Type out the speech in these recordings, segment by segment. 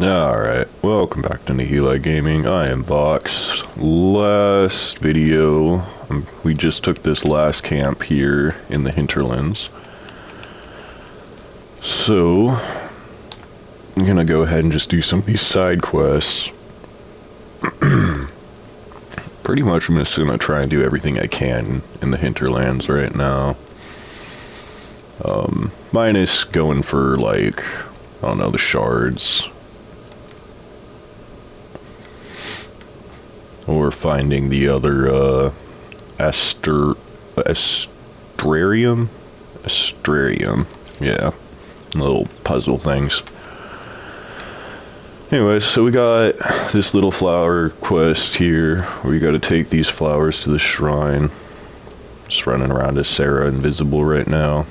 Alright, welcome back to Nihila Gaming. I am Vox. Last video, we just took this last camp here in the hinterlands. So, I'm gonna go ahead and just do some of these side quests. Pretty much I'm just gonna try and do everything I can in the hinterlands right now. Minus going for, like, I don't know, the shards. Or finding the other, Astrarium? Astrarium, yeah. Little puzzle things. Anyways, so we got this little flower quest here, where you gotta take these flowers to the shrine. Just running around as Sarah invisible right now.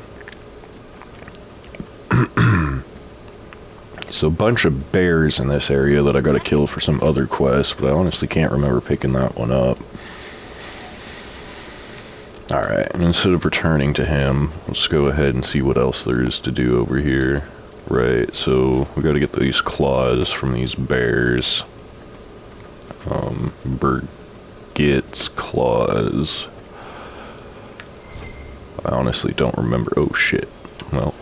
So a bunch of bears in this area that I gotta kill for some other quest, but I honestly can't remember picking that one up. Alright, and instead of returning to him, let's go ahead and see what else there is to do over here. Right, so we gotta get these claws from these bears. Burgit's claws. I honestly don't remember. Oh shit. Well.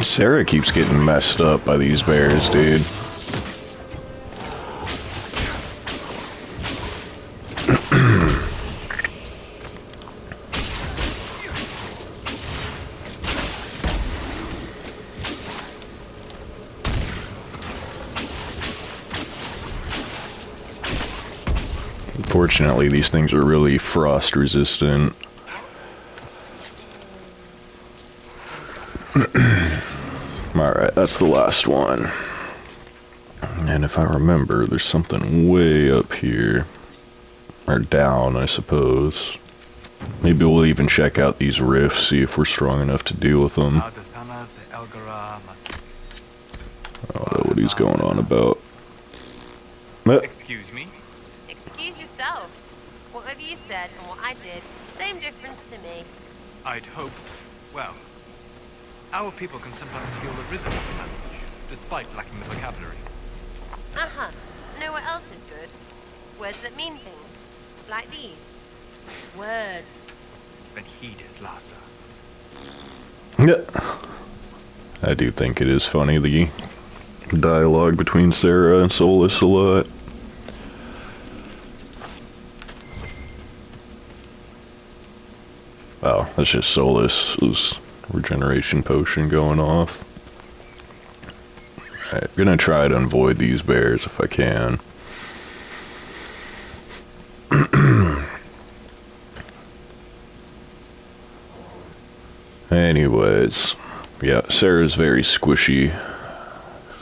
Sarah keeps getting messed up by these bears, dude. Unfortunately, these things are really frost resistant. Alright, that's the last one. And if I remember, there's something way up here. Or down, I suppose. Maybe we'll even check out these rifts, see if we're strong enough to deal with them. I don't know what he's going on about. Excuse me? Excuse yourself. Whatever you said and what I did, same difference to me. I'd hoped, well, our people can sometimes feel the rhythm of the language, despite lacking the vocabulary. Uh-huh. Know what else is good? Words that mean things. Like these. Words. Then heed his Lhasa. Yeah. I do think it is funny, the dialogue between Sarah and Solus a lot. Oh, that's just Solus's regeneration potion going off. Alright, I'm gonna try to avoid these bears if I can. Anyways, yeah, Sarah's very squishy,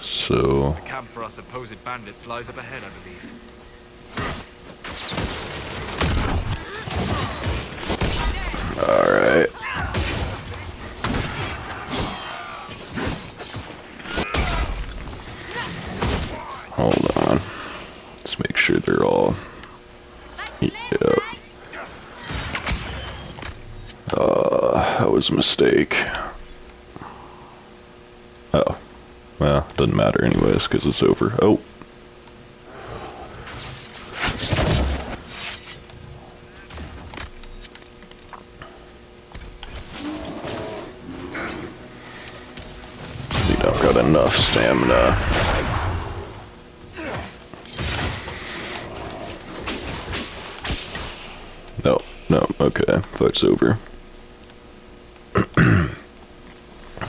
so... The camp for our supposed bandits lies up ahead, I believe. Alright. Hold on. Let's make sure they're all... Yep. That was a mistake. Oh. Well, doesn't matter anyways, because it's over. Oh. We don't got enough stamina. No, okay, fight's over.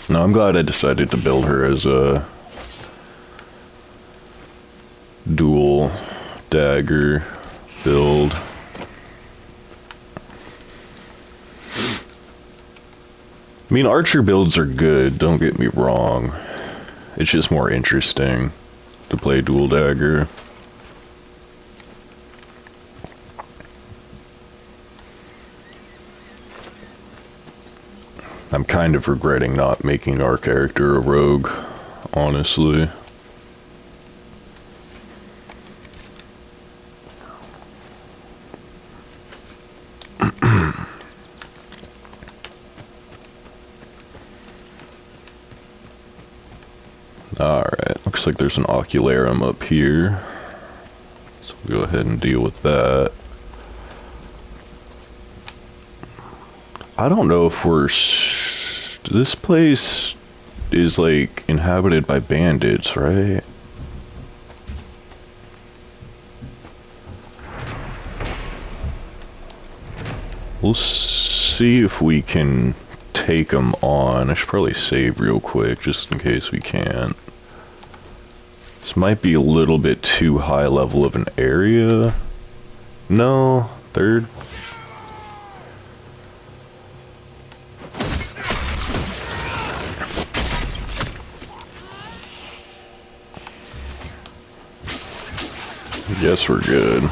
No, I'm glad I decided to build her as a dual dagger build. I mean, archer builds are good, don't get me wrong. It's just more interesting to play dual dagger. I'm kind of regretting not making our character a rogue, honestly. looks like there's an ocularum up here. So we'll go ahead and deal with that. I don't know if this place is like inhabited by bandits, right? We'll see if we can take them on. I should probably save real quick just in case we can't. This might be a little bit too high level of an area. No, third. Guess we're good.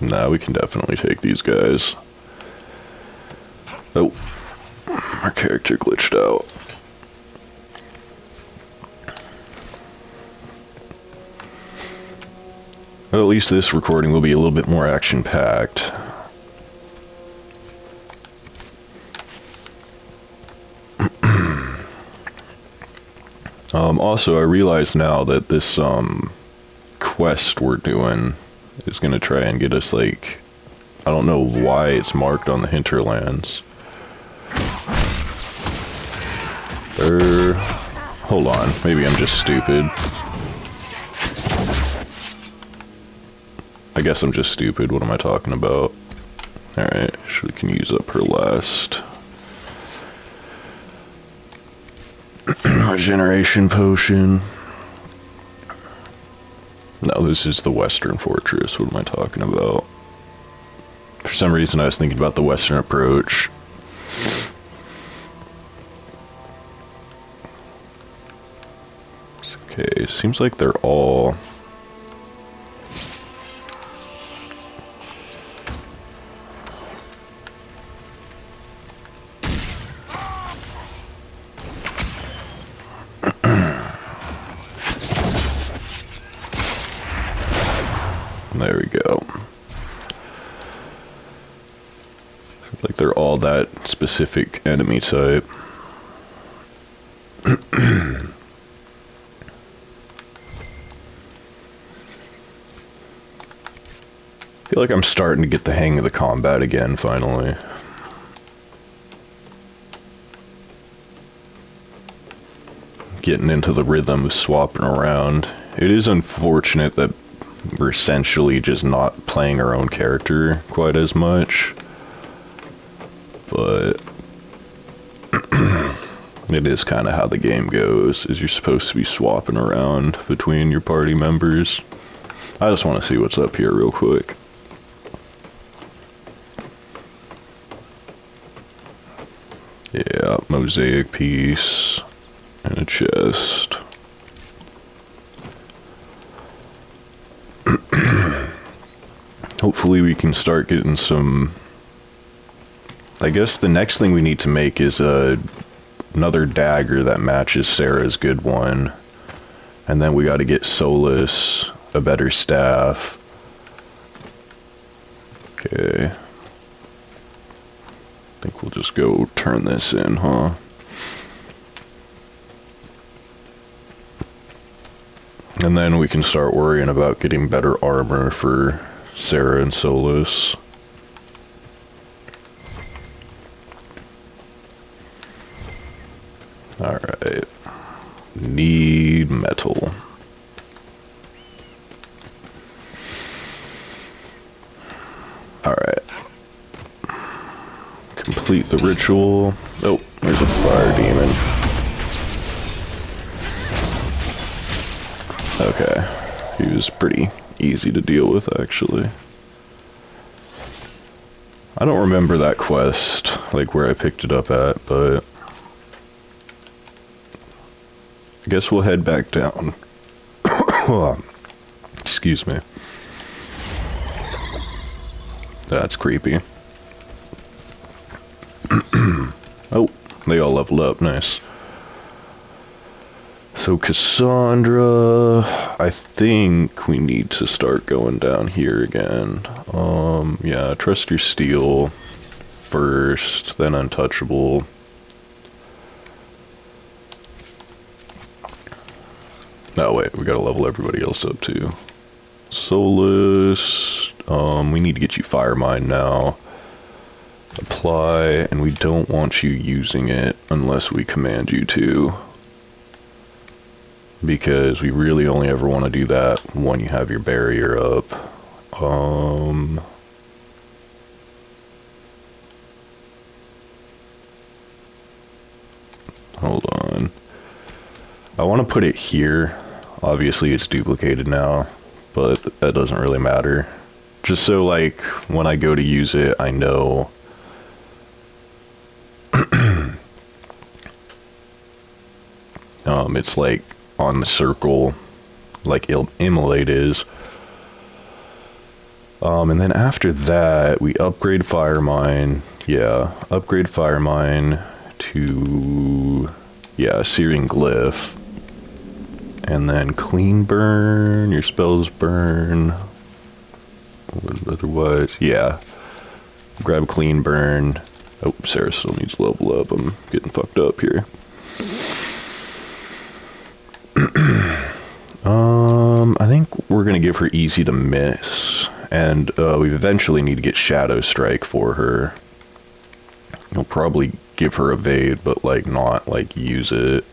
Nah, we can definitely take these guys. Oh, our character glitched out. Well, at least this recording will be a little bit more action-packed. Also, I realize now that this quest we're doing is gonna try and get us, like, I don't know why it's marked on the hinterlands. Hold on, maybe I'm just stupid. I guess I'm just stupid, what am I talking about? Alright, so we can use up her last regeneration potion. No, this is the Western Fortress. What am I talking about? For some reason, I was thinking about the Western approach. Okay, seems like they're all... There we go. Like they're all that specific enemy type. I feel like I'm starting to get the hang of the combat again, finally. Getting into the rhythm of swapping around. It is unfortunate that we're essentially just not playing our own character quite as much, but it is kind of how the game goes, is you're supposed to be swapping around between your party members. I just want to see what's up here real quick. Yeah, mosaic piece and a chest. Hopefully we can start getting some... I guess the next thing we need to make is another dagger that matches Sarah's good one. And then we gotta get Solus a better staff. Okay. I think we'll just go turn this in, huh? And then we can start worrying about getting better armor for Sarah and Solus. Alright. Need metal. Alright. Complete the ritual. Oh, there's a fire demon. Okay. He was pretty easy to deal with, actually. I don't remember that quest, like where I picked it up at, but I guess we'll head back down. Excuse me. That's creepy. Oh, they all leveled up, nice. So Cassandra, I think we need to start going down here again. Yeah, trust your steel first, then untouchable. No, wait, we gotta level everybody else up too. Solus, we need to get you Fire Mine now. Apply, and we don't want you using it unless we command you to. Because we really only ever want to do that when you have your barrier up. Hold on. I want to put it here. Obviously it's duplicated now, but that doesn't really matter. Just so like when I go to use it, I know it's like on the circle like immolate is. And then after that we upgrade Fire Mine. Yeah, upgrade Fire Mine to Searing Glyph. And then Clean Burn, your spells burn. Otherwise, yeah. Grab Clean Burn. Oh, Sarah still needs to level up. I'm getting fucked up here. I think we're gonna give her Easy to Miss. And we eventually need to get Shadow Strike for her. We'll probably give her Evade, but like not like use it.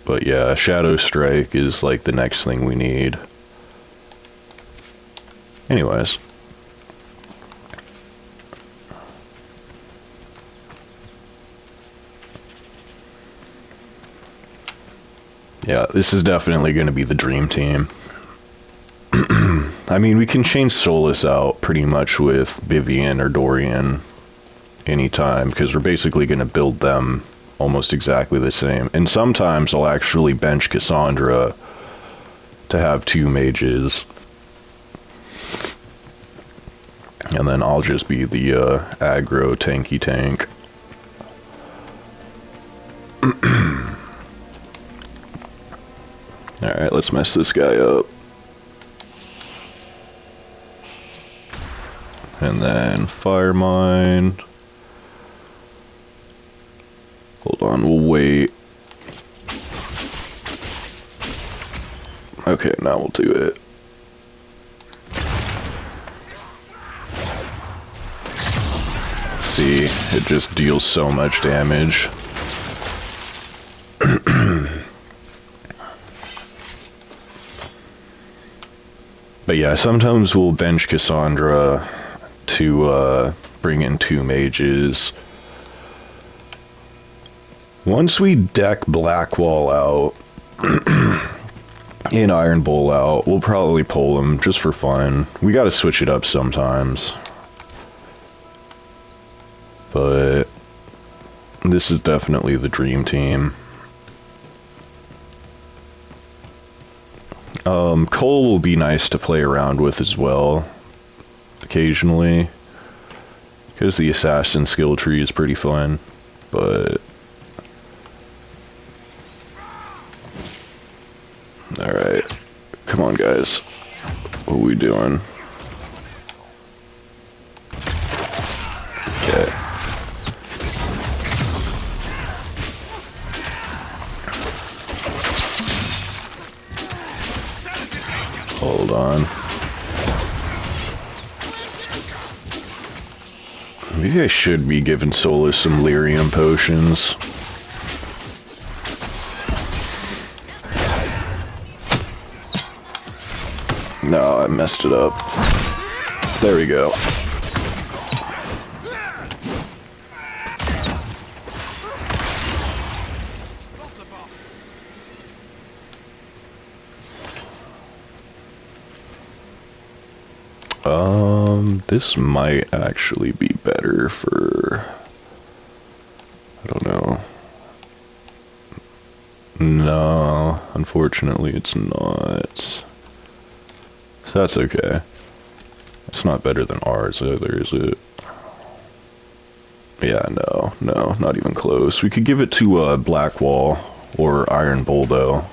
But yeah, Shadow Strike is like the next thing we need. Anyways. Yeah, this is definitely going to be the dream team. I mean, we can change Solus out pretty much with Vivian or Dorian anytime, because we're basically going to build them almost exactly the same. And sometimes I'll actually bench Cassandra to have 2 mages. And then I'll just be the aggro tanky tank. Alright, let's mess this guy up. And then Fire Mine. Hold on, we'll wait. Okay, now we'll do it. See, it just deals so much damage. But yeah, sometimes we'll bench Cassandra to bring in 2 mages. Once we deck Blackwall out and Iron Bowl out, we'll probably pull them just for fun. We gotta switch it up sometimes. But this is definitely the dream team. Cole will be nice to play around with as well, occasionally, because the assassin skill tree is pretty fun, but... Alright, come on guys, what are we doing? Okay. Hold on. Maybe I should be giving Solus some lyrium potions. No, I messed it up. There we go. This might actually be better for... I don't know. No, unfortunately it's not. So that's okay. It's not better than ours either, is it? Yeah, no, not even close. We could give it to Blackwall or Iron Bull though.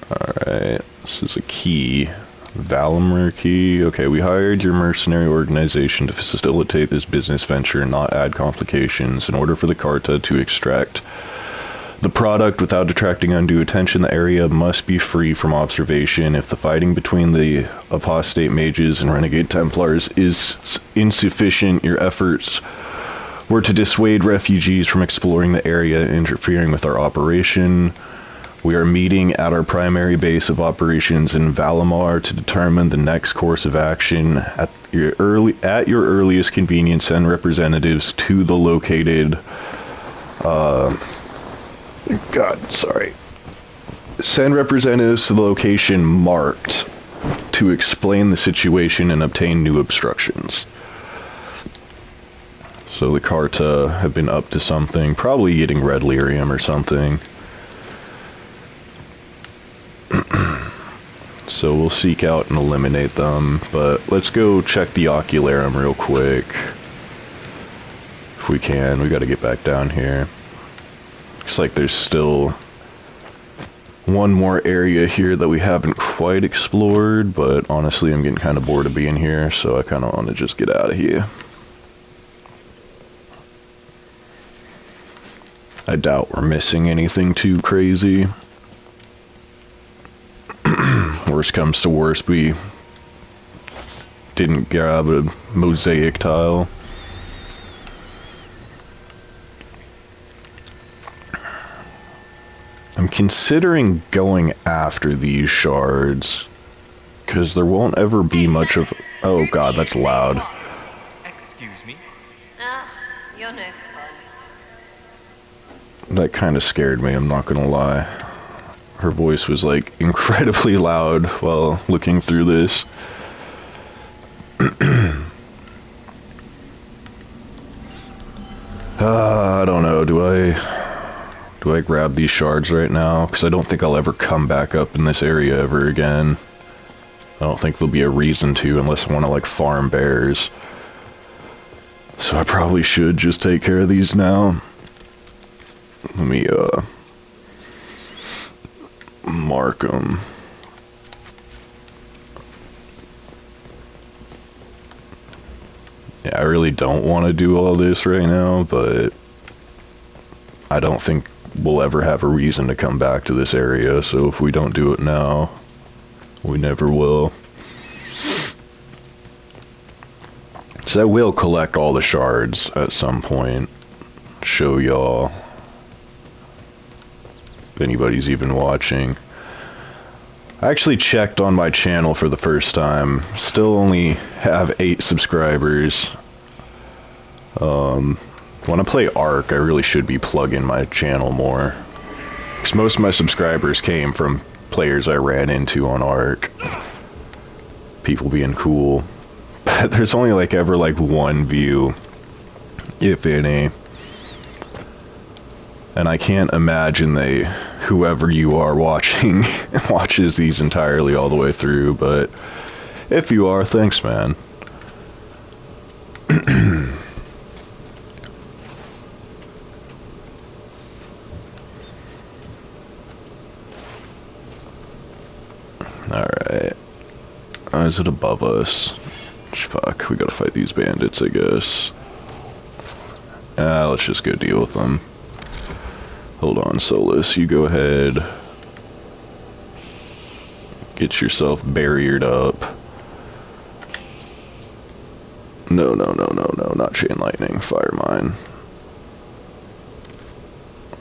Alright, This is a key. Valamir key. Okay, we hired your mercenary organization to facilitate this business venture and not add complications. In order for the Carta to extract the product without attracting undue attention, the area must be free from observation. If the fighting between the apostate mages and renegade Templars is insufficient, your efforts were to dissuade refugees from exploring the area and interfering with our operation. We are meeting at our primary base of operations in Valamar to determine the next course of action. At your earliest convenience, send representatives to the located Send representatives to the location marked to explain the situation and obtain new obstructions. So the Carta have been up to something, probably getting red lyrium or something. So we'll seek out and eliminate them, but let's go check the Ocularum real quick. If we can, we gotta get back down here. Looks like there's still one more area here that we haven't quite explored, but honestly I'm getting kind of bored of being here, so I kind of want to just get out of here. I doubt we're missing anything too crazy. Worst comes to worst, we didn't grab a mosaic tile. I'm considering going after these shards, because there won't ever be much of... Oh god, that's loud. Excuse me? You're no fun. That kind of scared me, I'm not gonna lie. Her voice was like incredibly loud while looking through this. I don't know, do I grab these shards right now? Because I don't think I'll ever come back up in this area ever again. I don't think there'll be a reason to unless I want to like farm bears. So I probably should just take care of these now. Let me mark them. Yeah, I really don't want to do all this right now, but I don't think we'll ever have a reason to come back to this area, so if we don't do it now, we never will. So I will collect all the shards at some point, show y'all. If anybody's even watching. I actually checked on my channel for the first time. Still only have 8 subscribers. When I play Ark, I really should be plugging my channel more. Because most of my subscribers came from players I ran into on Ark. People being cool. But there's only like ever like 1 view, if any. And I can't imagine whoever you are watching, watches these entirely all the way through, but if you are, thanks, man. Alright. Is it above us? Fuck, we gotta fight these bandits, I guess. Let's just go deal with them. Hold on, Solus, you go ahead. Get yourself barriered up. No, not chain lightning, fire mine.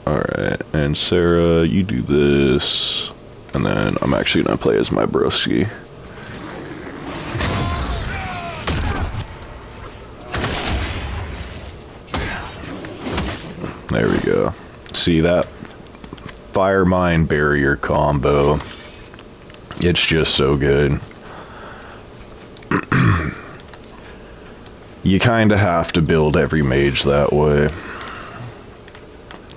Alright, and Sarah, you do this. And then I'm actually gonna play as my broski. There we go. See that fire mine barrier combo? It's just so good. You kind of have to build every mage that way,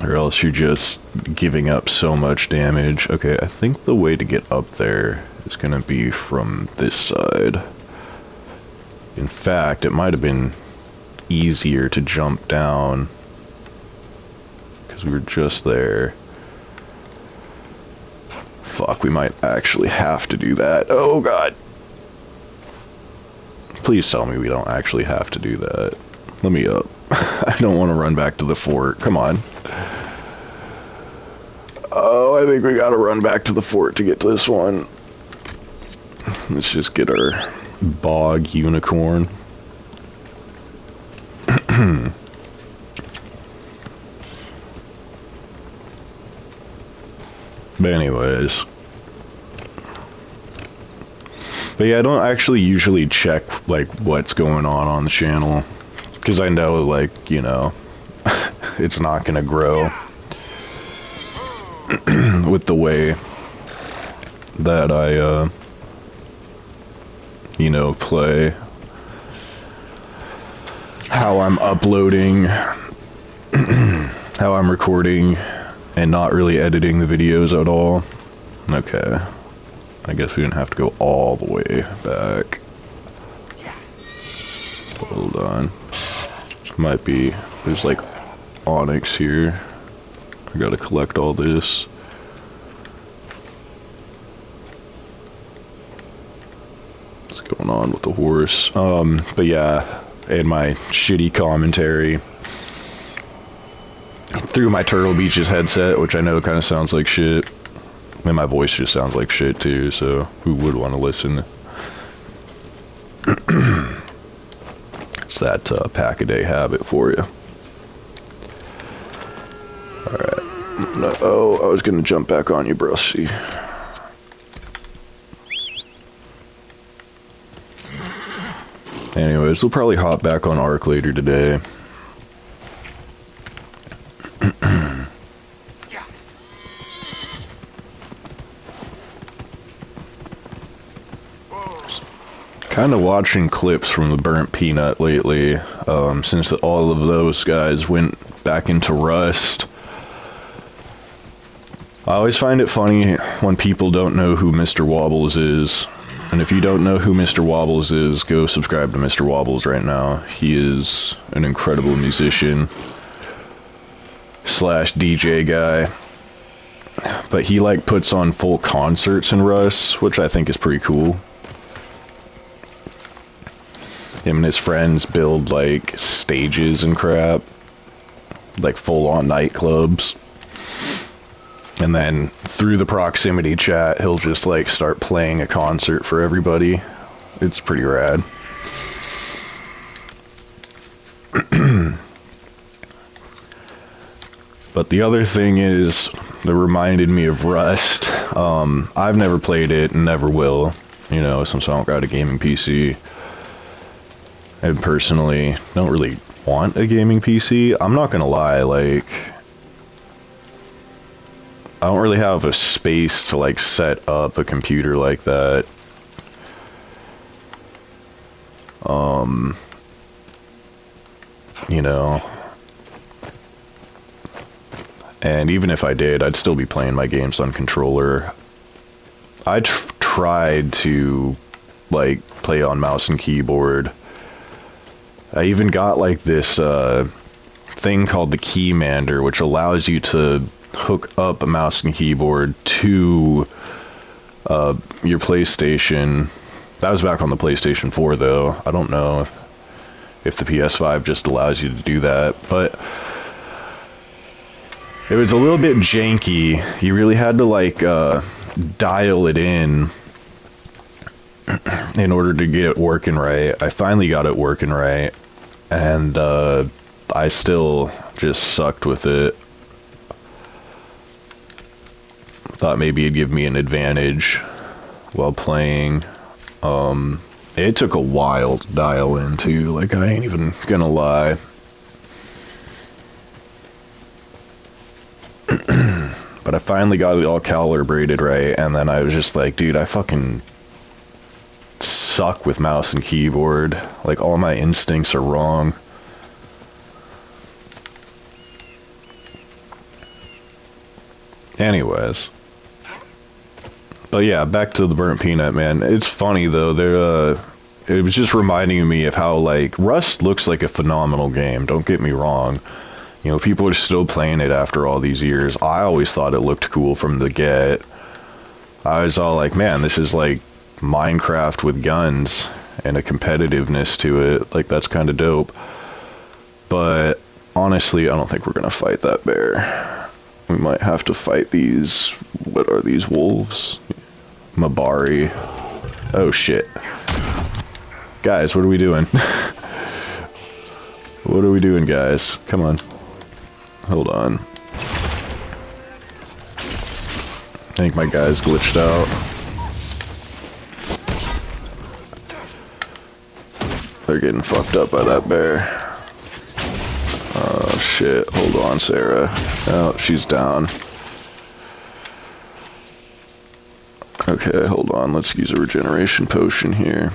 or else you're just giving up so much damage. Okay, I think the way to get up there is gonna be from this side. In fact, it might have been easier to jump down, because we were just there. fuck, we might actually have to do that. Oh god. Please tell me we don't actually have to do that. Let me up. I don't want to run back to the fort. Come on. Oh, I think we gotta run back to the fort to get to this one. Let's just get our bog unicorn. But anyways. But yeah, I don't actually usually check, like, what's going on the channel. Because I know, like, you know, it's not gonna grow with the way that I, you know, play. How I'm uploading, how I'm recording, and not really editing the videos at all. Okay. I guess we didn't have to go all the way back. Hold on. Might be, there's like onyx here. I gotta collect all this. What's going on with the horse? But yeah, and my shitty commentary through my Turtle Beaches headset, which I know kind of sounds like shit. And my voice just sounds like shit too, so who would want to listen? It's that pack-a-day habit for you. Alright. No, oh, I was gonna jump back on you, brushy. Anyways, we'll probably hop back on Ark later today. Kind of watching clips from the Burnt Peanut lately, since all of those guys went back into Rust. I always find it funny when people don't know who Mr. Wobbles is. And if you don't know who Mr. Wobbles is, go subscribe to Mr. Wobbles right now. He is an incredible musician slash DJ guy. But he like puts on full concerts in Rust, which I think is pretty cool. Him and his friends build like stages and crap, like full-on nightclubs, and then through the proximity chat he'll just like start playing a concert for everybody. It's pretty rad. But the other thing is, that reminded me of Rust. I've never played it and never will, you know, since I don't got a gaming PC. I personally don't really want a gaming PC. I'm not gonna lie, like, I don't really have a space to like set up a computer like that. You know, and even if I did, I'd still be playing my games on controller. I tried to like play on mouse and keyboard. I even got like this thing called the Keymander, which allows you to hook up a mouse and keyboard to your PlayStation. That was back on the PlayStation 4 though. I don't know if the PS5 just allows you to do that, but it was a little bit janky. You really had to like dial it in order to get it working right. I finally got it working right, and I still just sucked with it. Thought maybe it'd give me an advantage while playing. It took a while to dial in too, like I ain't even gonna lie. But I finally got it all calibrated right, and then I was just like, dude, I fucking suck with mouse and keyboard. Like, all my instincts are wrong. Anyways. But yeah, back to the Burnt Peanut, man. It's funny though, it was just reminding me of how, like, Rust looks like a phenomenal game, don't get me wrong. You know, people are still playing it after all these years. I always thought it looked cool from the get. I was all like, man, this is like Minecraft with guns and a competitiveness to it. Like, that's kind of dope. But honestly, I don't think we're gonna fight that bear. We might have to fight these, what are these, wolves? Mabari. Oh shit. Guys, what are we doing? What are we doing, guys? Come on. Hold on. I think my guy's glitched out. They're getting fucked up by that bear. Oh shit, hold on, Sarah. Oh, she's down. Okay, hold on, let's use a regeneration potion here.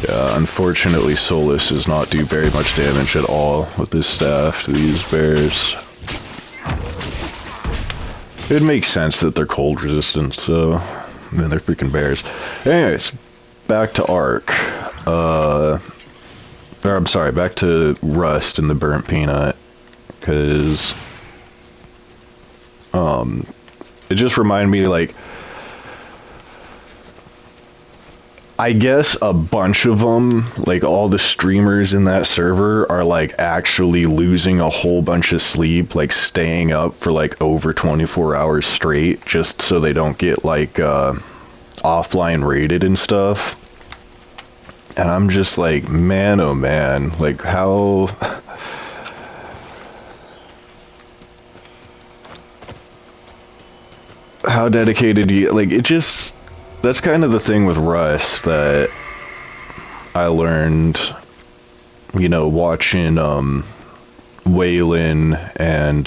Yeah, unfortunately Solus does not do very much damage at all with his staff to these bears. It makes sense that they're cold resistant, so then they're freaking bears. Anyways, back to Ark. Or I'm sorry, back to Rust and the burnt peanut, because it just reminded me, like, I guess a bunch of them, like all the streamers in that server, are like actually losing a whole bunch of sleep, like staying up for like over 24 hours straight just so they don't get like offline raided and stuff. And I'm just like, man, oh man, like how dedicated do you, like, it just, that's kind of the thing with Rust that I learned, you know, watching Waylon and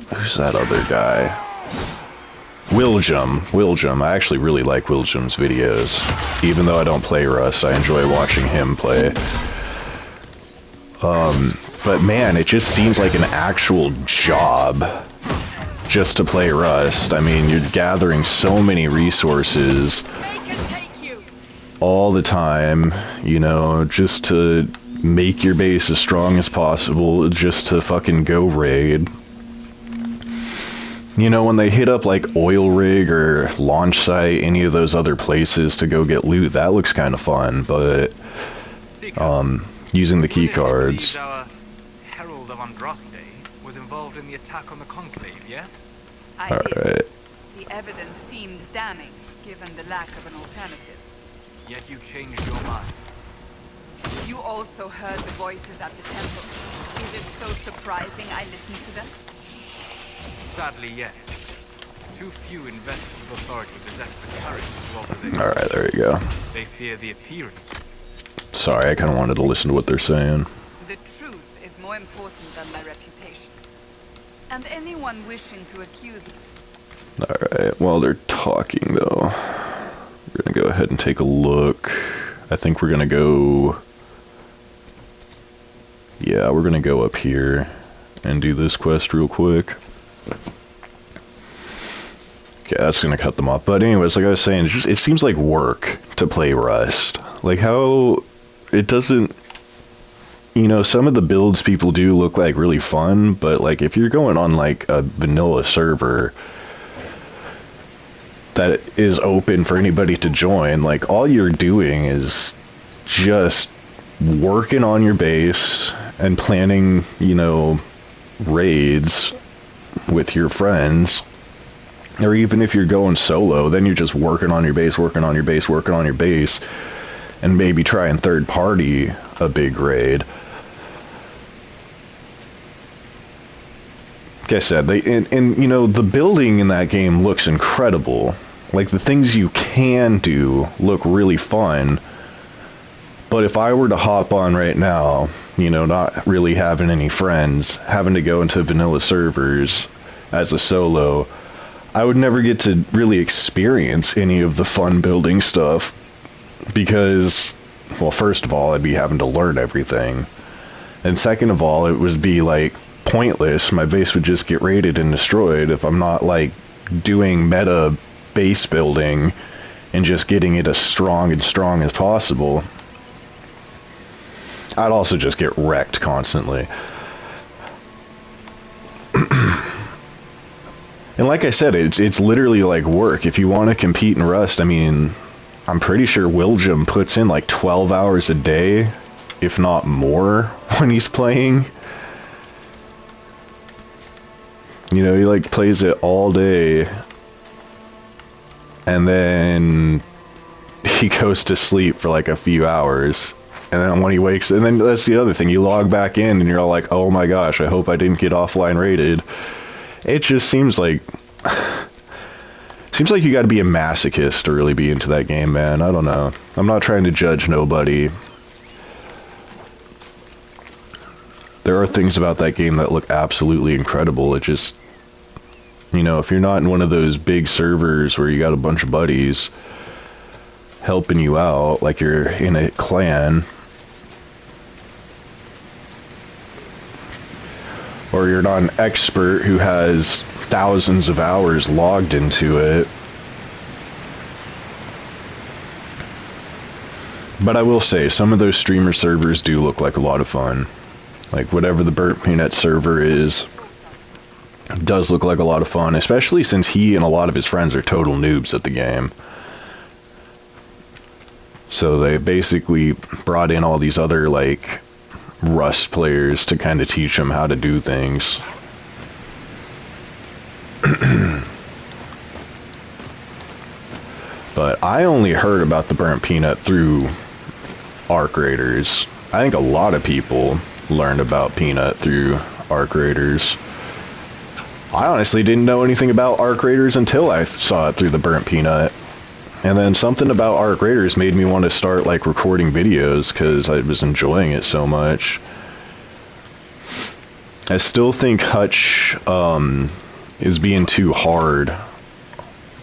who's that other guy? Willjum. I actually really like Willjum's videos. Even though I don't play Rust, I enjoy watching him play. But man, it just seems like an actual job just to play Rust. I mean, you're gathering so many resources all the time, you know, just to make your base as strong as possible, just to fucking go raid. You know, when they hit up like Oil Rig or Launch Site, any of those other places to go get loot, that looks kind of fun, but using the key cards. Our Herald of Andraste was involved in the attack on the Conclave, yeah? I did. Alright. The evidence seemed damning, given the lack of an alternative. Yet you changed your mind. You also heard the voices at the temple. Is it so surprising I listened to them? Sadly, yes. Too few investors of authority possess the courage to alter their... Alright, there you go. They fear the appearance. Sorry, I kind of wanted to listen to what they're saying. The truth is more important than my reputation. And anyone wishing to accuse me. Alright, while they're talking though, we're gonna go ahead and take a look. I think we're gonna go... Yeah, we're gonna go up here and do this quest real quick. Okay, that's gonna cut them off. But anyways, like I was saying, it seems like work to play Rust. Like how it doesn't, you know, some of the builds people do look like really fun, but like if you're going on like a vanilla server that is open for anybody to join, like all you're doing is just working on your base and planning, you know, raids with your friends. Or even if you're going solo, then you're just working on your base, and maybe try and third party a big raid. Like I said, and you know, the building in that game looks incredible. Like the things you can do look really fun. But if I were to hop on right now, you know, not really having any friends, having to go into vanilla servers as a solo, I would never get to really experience any of the fun building stuff because, well, first of all, I'd be having to learn everything. And second of all, it would be like pointless. My base would just get raided and destroyed if I'm not like doing meta base building and just getting it as strong as possible. I'd also just get wrecked constantly. And like I said, it's literally like work. If you want to compete in Rust, I mean, I'm pretty sure Willjam puts in like 12 hours a day, if not more, when he's playing. You know, he like plays it all day, and then he goes to sleep for like a few hours. And then when he wakes, and then that's the other thing, you log back in and you're all like, oh my gosh, I hope I didn't get offline rated. It just seems like you gotta be a masochist to really be into that game, man. I don't know. I'm not trying to judge nobody. There are things about that game that look absolutely incredible. It just, you know, if you're not in one of those big servers where you got a bunch of buddies helping you out, like you're in a clan, or you're not an expert who has thousands of hours logged into it. But I will say, some of those streamer servers do look like a lot of fun. Like whatever the Burnt Peanut server is, does look like a lot of fun, especially since he and a lot of his friends are total noobs at the game. So they basically brought in all these other, like, Rust players to kind of teach them how to do things. But I only heard about the Burnt Peanut through Arc Raiders. I think a lot of people learned about Peanut through Arc Raiders. I honestly didn't know anything about Arc Raiders until I saw it through the Burnt Peanut. And then something about Arc Raiders made me want to start like recording videos because I was enjoying it so much. I still think Hutch is being too hard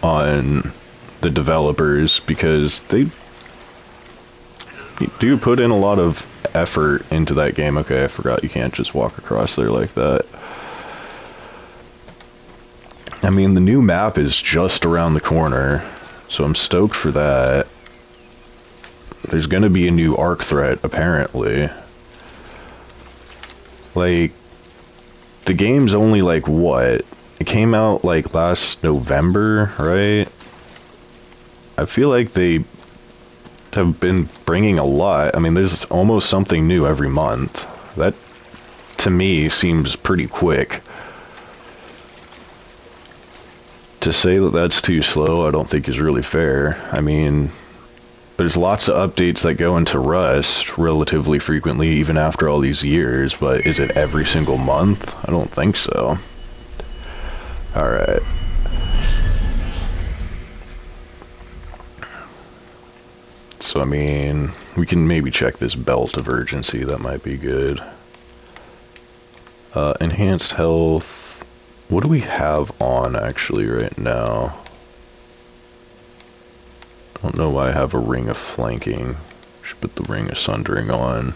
on the developers because they do put in a lot of effort into that game. Okay, I forgot you can't just walk across there like that. I mean, the new map is just around the corner, so I'm stoked for that. There's gonna be a new arc threat, apparently. Like, the game's only like, what? It came out like last November, right? I feel like they have been bringing a lot. I mean, there's almost something new every month. That, to me, seems pretty quick. To say that that's too slow, I don't think is really fair. I mean, there's lots of updates that go into Rust relatively frequently, even after all these years, but is it every single month? I don't think so. Alright. So, I mean, we can maybe check this belt of urgency. That might be good. Enhanced health. What do we have on, actually, right now? I don't know why I have a ring of flanking. Should put the ring of sundering on.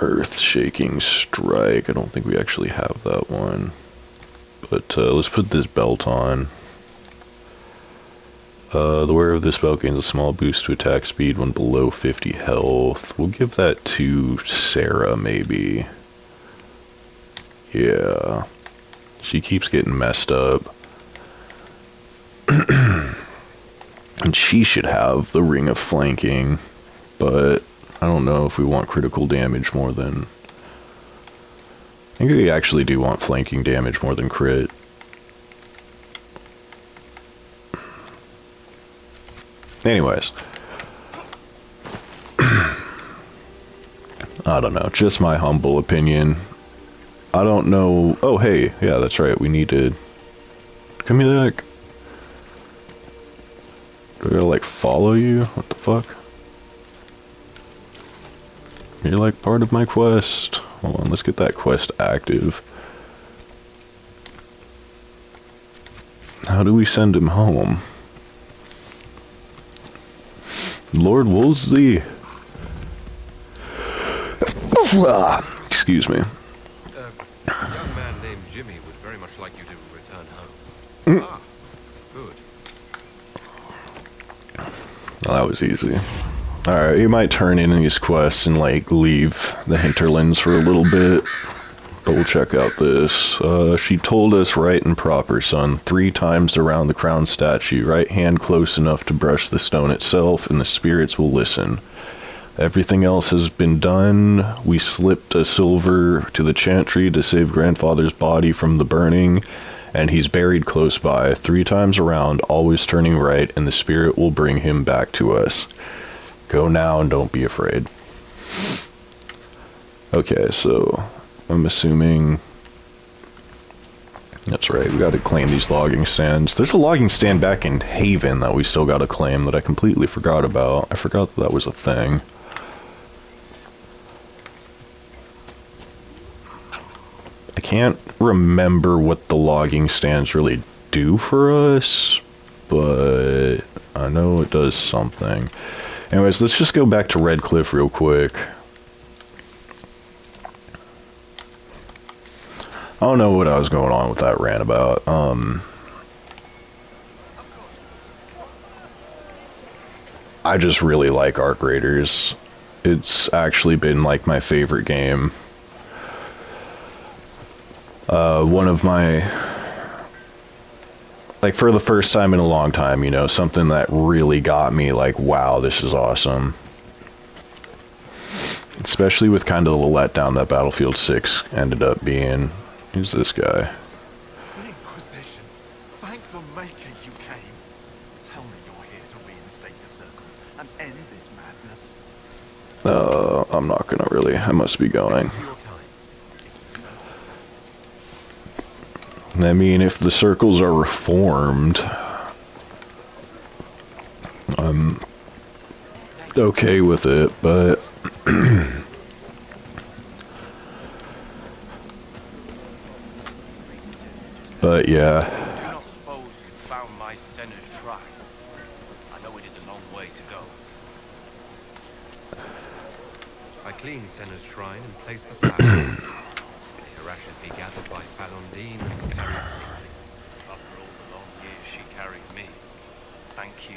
Earth shaking strike. I don't think we actually have that one. But let's put this belt on. The wearer of this belt gains a small boost to attack speed when below 50 health. We'll give that to Sarah, maybe. Yeah. She keeps getting messed up. And she should have the ring of flanking, but I don't know if we want critical damage more than... I think we actually do want flanking damage more than crit. Anyways. I don't know, just my humble opinion. I don't know... Oh, hey, yeah, that's right, we need to... Come here, back. Do I gotta, like, follow you? What the fuck? You're, like, part of my quest. Hold on, let's get that quest active. How do we send him home? Lord Wolsey. Excuse me. A young man named Jimmy would very much like you to return home. Ah, good. Well, that was easy. Alright, you might turn in these quests and, like, leave the hinterlands for a little bit. But we'll check out this. She told us right and proper, son. 3 times around the crown statue. Right hand close enough to brush the stone itself, and the spirits will listen. Everything else has been done. We slipped a silver to the chantry to save grandfather's body from the burning, and he's buried close by. 3 times around, always turning right, and the spirit will bring him back to us. Go now and don't be afraid. Okay, so I'm assuming... That's right, we gotta claim these logging stands. There's a logging stand back in Haven that we still gotta claim that I completely forgot about. I forgot that was a thing. I can't remember what the logging stands really do for us, but I know it does something. Anyways, let's just go back to Red Cliff real quick. I don't know what I was going on with that rant about. I just really like Arc Raiders. It's actually been like my favorite game. One of my, like, for the first time in a long time, you know, something that really got me like, wow, this is awesome. Especially with kind of the letdown that Battlefield 6 ended up being. Who's this guy? The Inquisition. Thank the Maker you came. Tell me you're here to reinstate the circles and end this madness. I'm not gonna really. I must be going. I mean, if the circles are reformed, I'm okay with it, but... But yeah. Do not suppose you found my Senna's shrine. I know it is a long way to go. I cleaned Senna's shrine and placed the flower. May her ashes be gathered by Falondine and carried safely. After all the long years she carried me, thank you.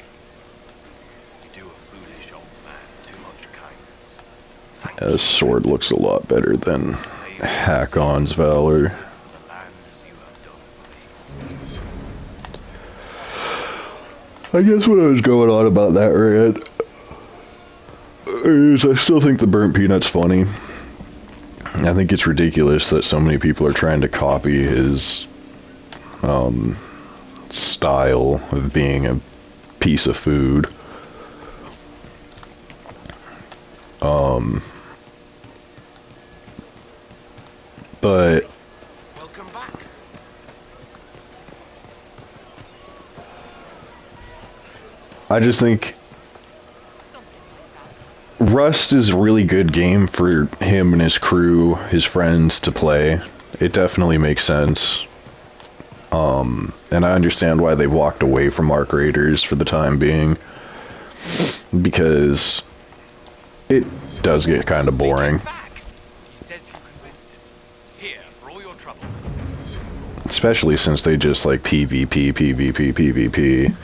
You do a foolish old man too much kindness. Thank you. This sword looks a lot better than Hakon's Valor. For the lands you have done for me. I guess what I was going on about that rant is I still think the burnt peanut's funny. I think it's ridiculous that so many people are trying to copy his style of being a piece of food. But Welcome back. I just think Rust is a really good game for him and his crew, his friends to play. It definitely makes sense. And I understand why they walked away from Arc Raiders for the time being. Because it does get kind of boring. Back! He says you convinced him. Here, for all your trouble. Especially since they just like PvP, PvP, PvP.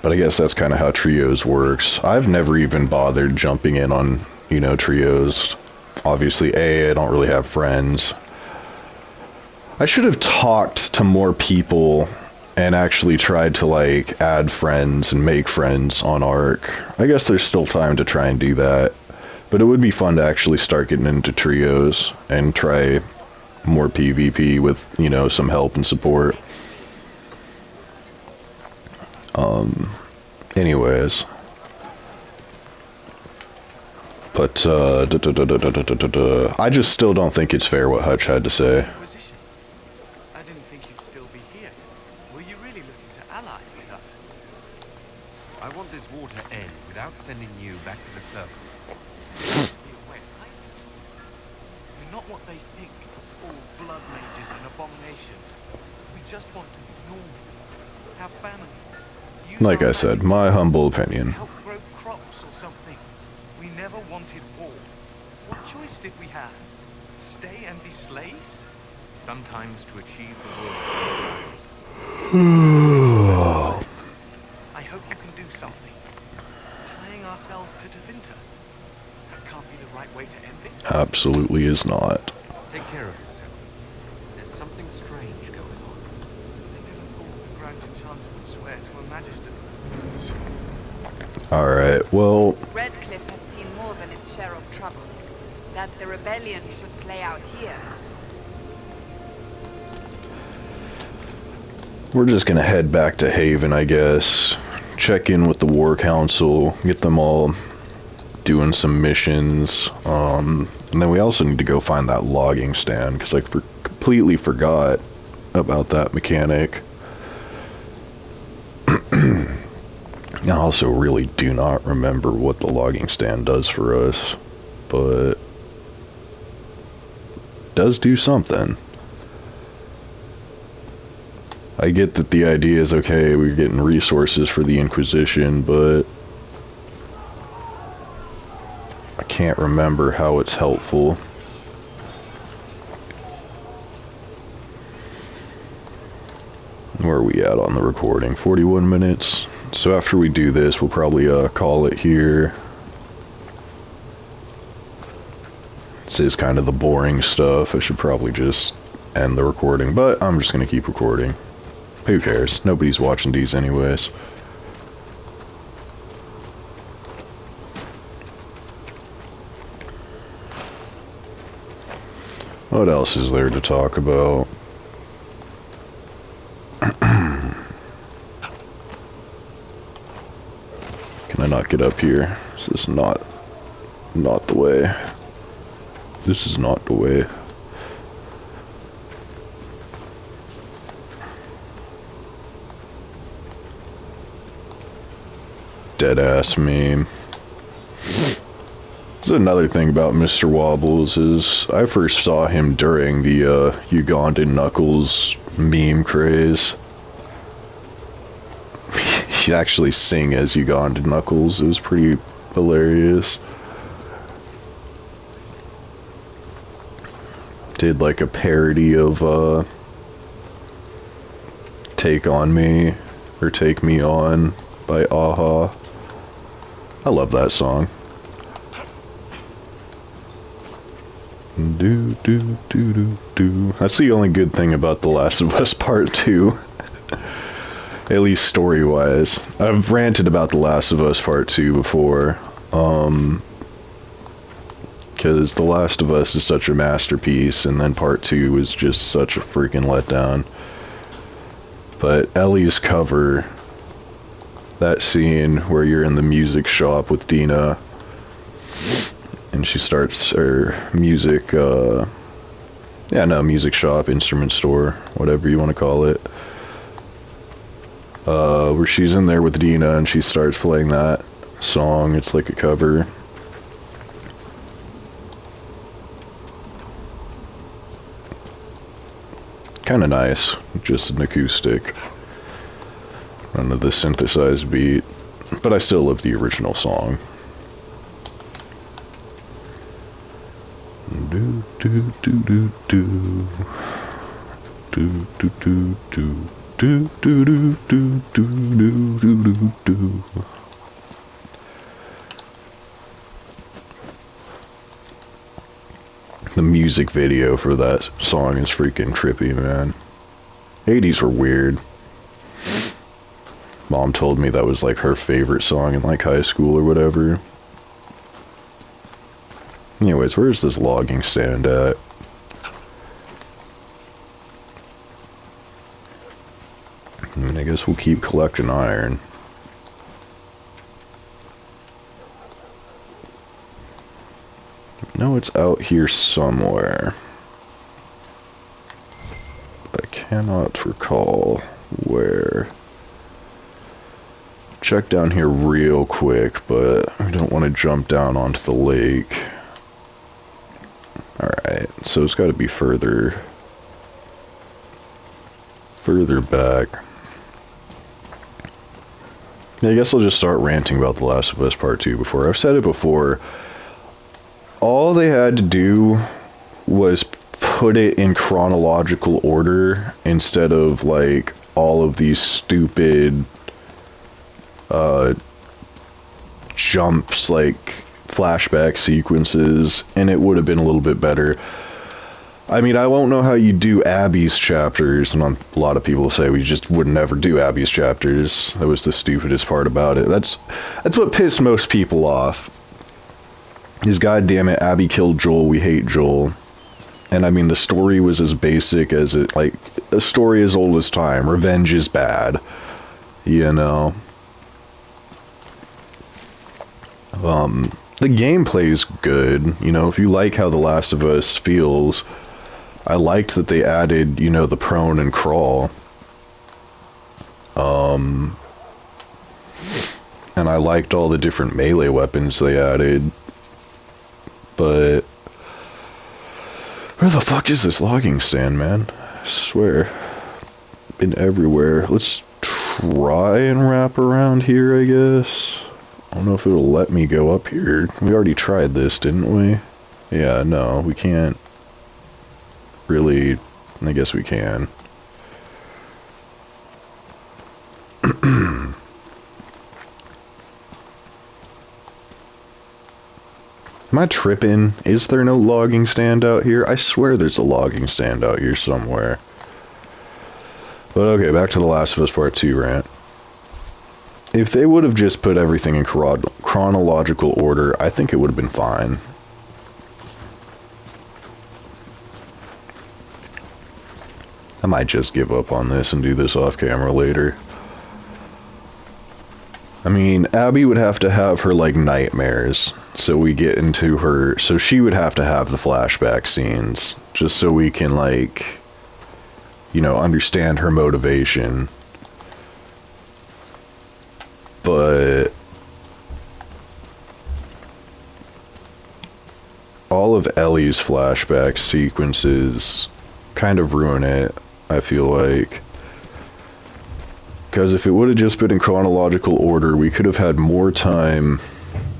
But I guess that's kind of how Trios works. I've never even bothered jumping in on, you know, Trios. Obviously, I don't really have friends. I should have talked to more people and actually tried to, like, add friends and make friends on Arc. I guess there's still time to try and do that. But it would be fun to actually start getting into Trios and try more PvP with, you know, some help and support. Anyways. But, I just still don't think it's fair what Hutch had to say. Inquisition. I didn't think you'd still be here. Were you really looking to ally with us? I want this war to end without sending you back to the circle. Be aware, right? We're not what they think. All blood mages and abominations. We just want to be normal. Have families. Use Like our I said, magic my humble opinion. help grow crops or something. We never wanted war. What choice did we have? Stay and be slaves? Sometimes to achieve the will of our lives. something. Tying ourselves to Devinter. That can't be the right way to end this. Absolutely is not. Take care of yourself. There's something strange going on. I never thought the Grand Enchanter would swear to a Magister. Alright, well, Redcliffe has seen more than its share of troubles. That the rebellion should play out here. we're just gonna head back to Haven, I guess. Check in with the War Council, get them all doing some missions. And then we also need to go find that logging stand, because I completely forgot about that mechanic. I also really do not remember what the logging stand does for us, but it does do something. I get that the idea is, okay, we're getting resources for the Inquisition, but I can't remember how it's helpful. Where are we at on the recording? 41 minutes. So after we do this, we'll probably call it here. This is kind of the boring stuff. I should probably just end the recording, but I'm just going to keep recording. Who cares? Nobody's watching these anyways. What else is there to talk about? Can I not get up here? Is this not the way? This is not the way. Deadass meme. This is another thing about Mr. Wobbles is I first saw him during the Ugandan Knuckles meme craze. He'd actually sing as Ugandan Knuckles. It was pretty hilarious. Did like a parody of Take On Me or Take Me On by Aha. I love that song. Do do do do do. That's the only good thing about The Last of Us Part 2. At least story-wise. I've ranted about The Last of Us Part 2 before. Because The Last of Us is such a masterpiece, and then Part 2 is just such a freaking letdown. But Ellie's cover, that scene where you're in the music shop with Dina, and she starts her music, music shop, instrument store, whatever you want to call it. Where she's in there with Dina and she starts playing that song. It's like a cover. Kind of nice, just an acoustic. None of the synthesized beat, but I still love the original song. Do do do do do do do do do. Do do do do do do do do. The music video for that song is freaking trippy, man. 80s were weird. Mom told me that was like her favorite song in like high school or whatever. Anyways, where's this logging stand at? And I guess we'll keep collecting iron. No, it's out here somewhere. I cannot recall where. Check down here real quick, but I don't want to jump down onto the lake. Alright, so it's got to be further back. I guess I'll just start ranting about The Last of Us Part 2 before. I've said it before. All they had to do was put it in chronological order instead of like all of these stupid jumps, like flashback sequences, and it would have been a little bit better. I mean, I won't know how you do Abby's chapters, and a lot of people say we just would never do Abby's chapters. That was the stupidest part about it. That's what pissed most people off. Is, goddammit, Abby killed Joel, we hate Joel. And I mean, the story was as basic as it, like, a story as old as time. Revenge is bad. You know? The gameplay's good. You know, if you like how The Last of Us feels, I liked that they added, you know, the prone and crawl. And I liked all the different melee weapons they added. But where the fuck is this logging stand, man? I swear. Been everywhere. Let's try and wrap around here, I guess. I don't know if it'll let me go up here. We already tried this, didn't we? Yeah, no, we can't. Really, I guess we can. Am I tripping? Is there no logging stand out here? I swear there's a logging stand out here somewhere. But okay, back to The Last of Us Part 2 rant. If they would have just put everything in chronological order, I think it would have been fine. I might just give up on this and do this off camera later. I mean, Abby would have to have her, like, nightmares, so we get into her, so she would have to have the flashback scenes, just so we can, like, you know, understand her motivation. But all of Ellie's flashback sequences kind of ruin it, I feel like. Because if it would have just been in chronological order, we could have had more time,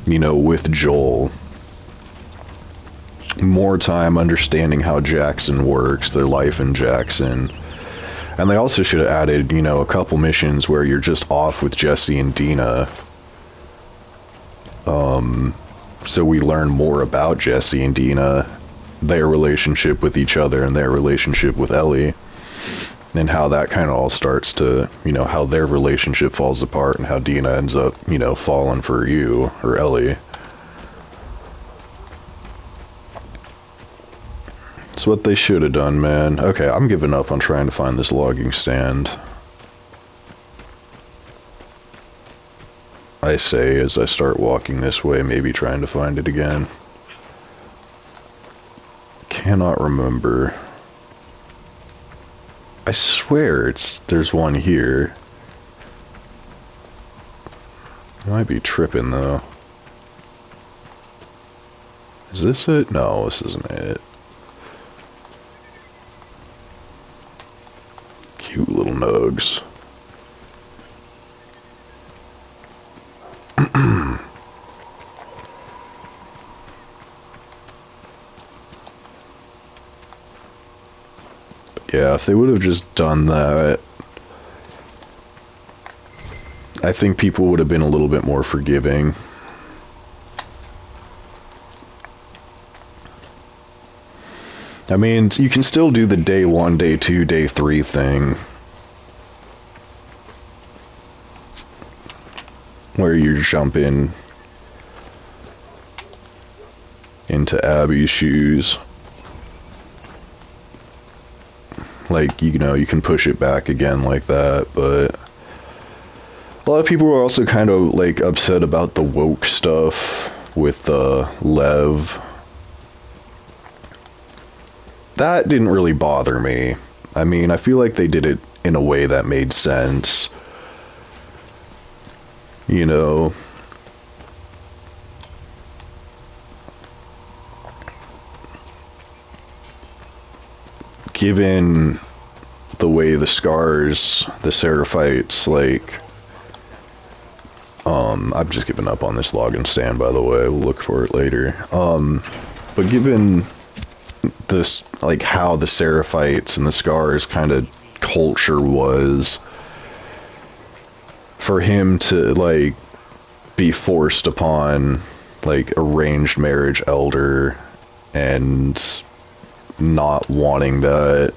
you know, with Joel. More time understanding how Jackson works, their life in Jackson. And they also should have added, you know, a couple missions where you're just off with Jesse and Dina. So we learn more about Jesse and Dina, their relationship with each other and their relationship with Ellie. And how that kind of all starts to, you know, how their relationship falls apart and how Dina ends up, you know, falling for you, or Ellie. It's what they should have done, man. Okay, I'm giving up on trying to find this logging stand. I say as I start walking this way, maybe trying to find it again. Cannot remember. I swear there's one here. I might be tripping though. Is this it? No, this isn't it. Cute little nugs. Yeah, if they would have just done that, I think people would have been a little bit more forgiving. I mean, you can still do the day 1, day 2, day 3 thing. Where you're jumping into Abby's shoes. Like, you know, you can push it back again like that, but a lot of people were also kind of, like, upset about the woke stuff with Lev. That didn't really bother me. I mean, I feel like they did it in a way that made sense. You know, given the way the scars, the Seraphites, like, I've just given up on this login stand, by the way, we'll look for it later, but given this, like, how the Seraphites and the scars kind of culture was, for him to, like, be forced upon, like, arranged marriage elder and not wanting that,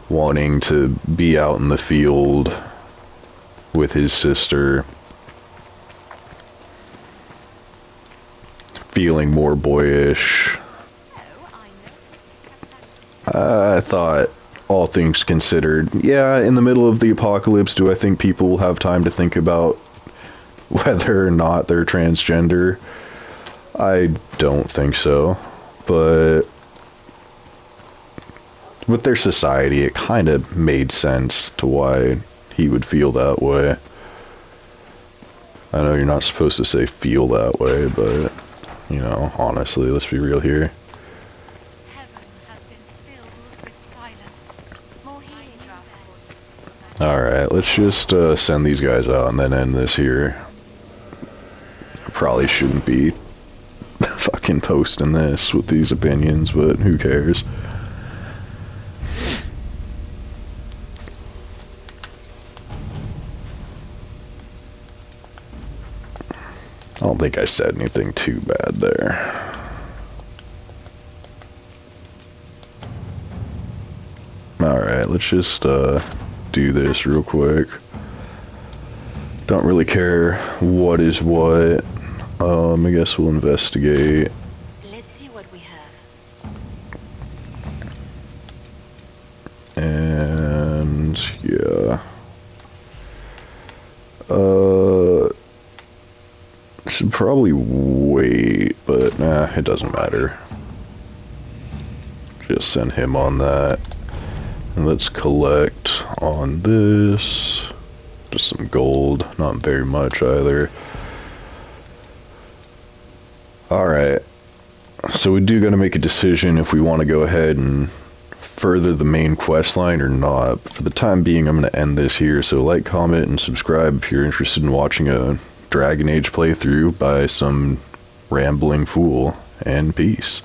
wanting to be out in the field with his sister, feeling more boyish. I thought, all things considered, yeah, in the middle of the apocalypse, do I think people will have time to think about whether or not they're transgender? I don't think so, but with their society, it kind of made sense to why he would feel that way. I know you're not supposed to say feel that way, but, you know, honestly, let's be real here. Alright, let's just send these guys out and then end this here. I probably shouldn't be fucking posting this with these opinions, but who cares? I don't think I said anything too bad there. Alright, let's just do this real quick. Don't really care what is what. I guess we'll investigate. Let's see what we have. And yeah. Should probably wait, but nah, it doesn't matter. Just send him on that. And let's collect on this. Just some gold, not very much either. Alright. So we do gotta make a decision if we want to go ahead and further the main quest line or not. For the time being, I'm going to end this here, so like, comment, and subscribe if you're interested in watching a Dragon Age playthrough by some rambling fool, and peace.